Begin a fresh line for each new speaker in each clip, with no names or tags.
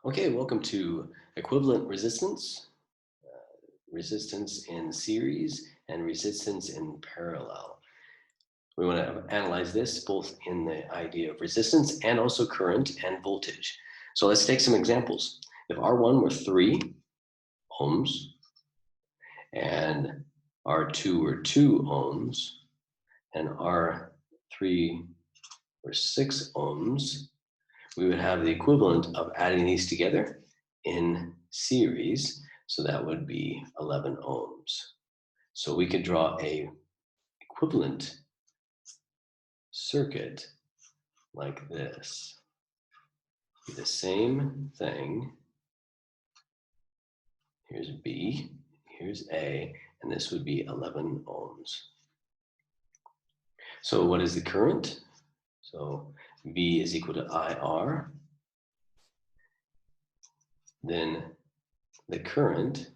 Okay, welcome to equivalent resistance, resistance in series, and resistance in parallel. We want to analyze this both in the idea of resistance and also current and voltage. So let's take some examples. If R1 were 3 ohms and R2 were 2 ohms and R3 were 6 ohms, we would have the equivalent of adding these together in series. So that would be 11 ohms. So we could draw a equivalent circuit like this. The same thing. Here's B, here's A, and this would be 11 ohms. So what is the current? So V is equal to IR. Then the current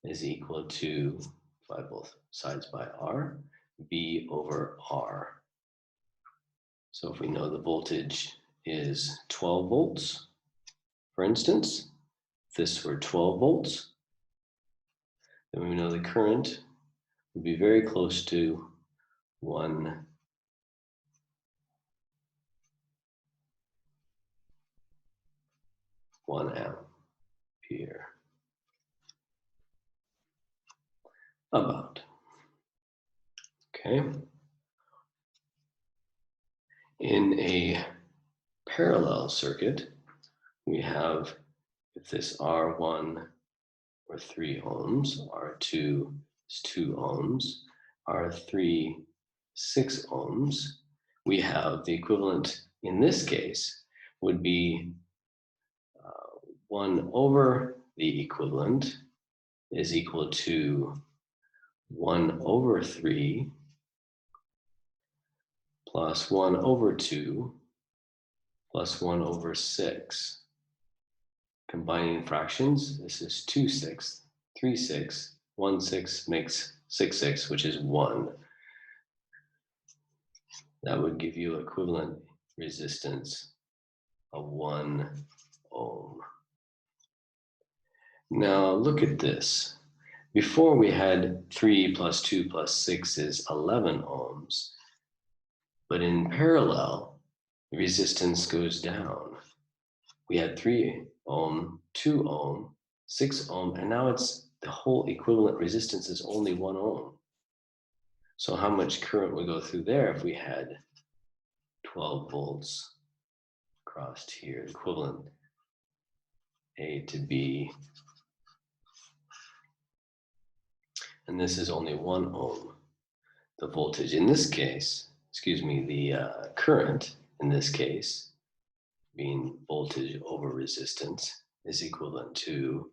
is equal to, divide both sides by R, V over R. So if we know the voltage is 12 volts, for instance, if this were 12 volts, then we know the current would be very close to 1 ampere. About. Okay. In a parallel circuit, we have, if this R1 were 3 ohms, R2 is 2 ohms, R3 6 ohms, we have the equivalent in this case would be 1 over the equivalent is equal to 1 over 3 plus 1 over 2 plus 1 over 6. Combining fractions, this is 2 6, 3 6, 1 6 makes 6 6, which is 1. That would give you equivalent resistance of 1 ohm. Now look at this. Before we had 3 plus 2 plus 6 is 11 ohms, but in parallel, the resistance goes down. We had 3 ohm, 2 ohm, 6 ohm, and now it's the whole equivalent resistance is only 1 ohm. So how much current would go through there if we had 12 volts crossed here, equivalent A to B, and this is only 1 ohm. The voltage in this case, the current in this case, being voltage over resistance, is equivalent to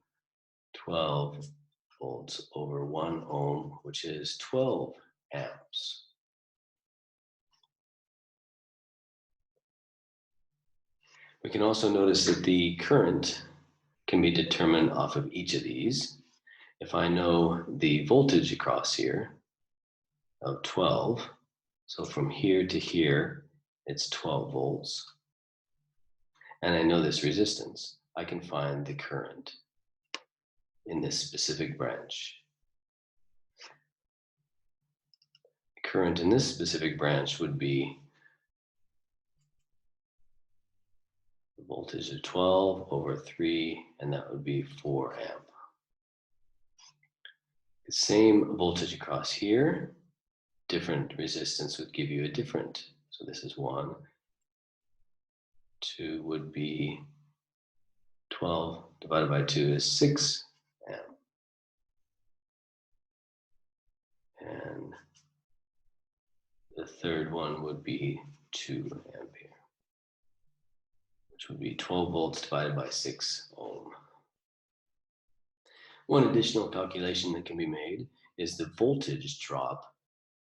12 volts over 1 ohm, which is 12 amps. We can also notice that the current can be determined off of each of these. If I know the voltage across here of 12, so from here to here, it's 12 volts, and I know this resistance, I can find the current in this specific branch. The current in this specific branch would be the voltage of 12 over 3, and that would be 4 amp. The same voltage across here, different resistance would give you a different. So this is 1. 2 would be 12 divided by 2 is 6 amp. And the third one would be 2 ampere, which would be 12 volts divided by 6 ohm. One additional calculation that can be made is the voltage drop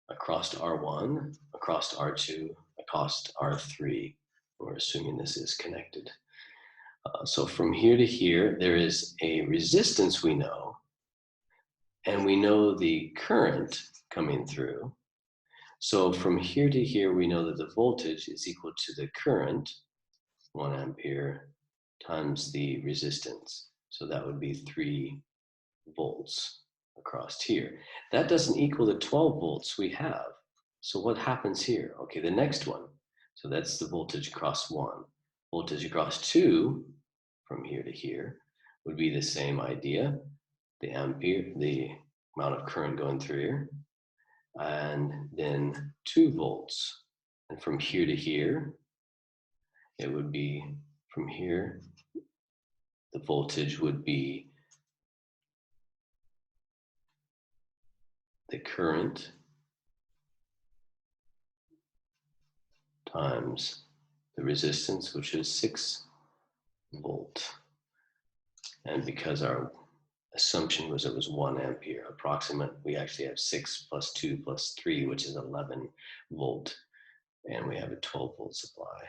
across R1, across R2, across R3. We're assuming this is connected. So from here to here, there is a resistance we know, and we know the current coming through. So from here to here, we know that the voltage is equal to the current, 1 ampere, times the resistance. So that would be 3 volts across here. That doesn't equal the 12 volts we have. So what happens here? Okay, the next one. So that's the voltage across 1. Voltage across 2, from here to here, would be the same idea. The ampere, the amount of current going through here, and then 2 volts. And from here to here, it would be from here, the voltage would be the current times the resistance, which is 6 volt. And because our assumption was it was 1 ampere approximate, we actually have 6 plus 2 plus 3, which is 11 volt. And we have a 12 volt supply.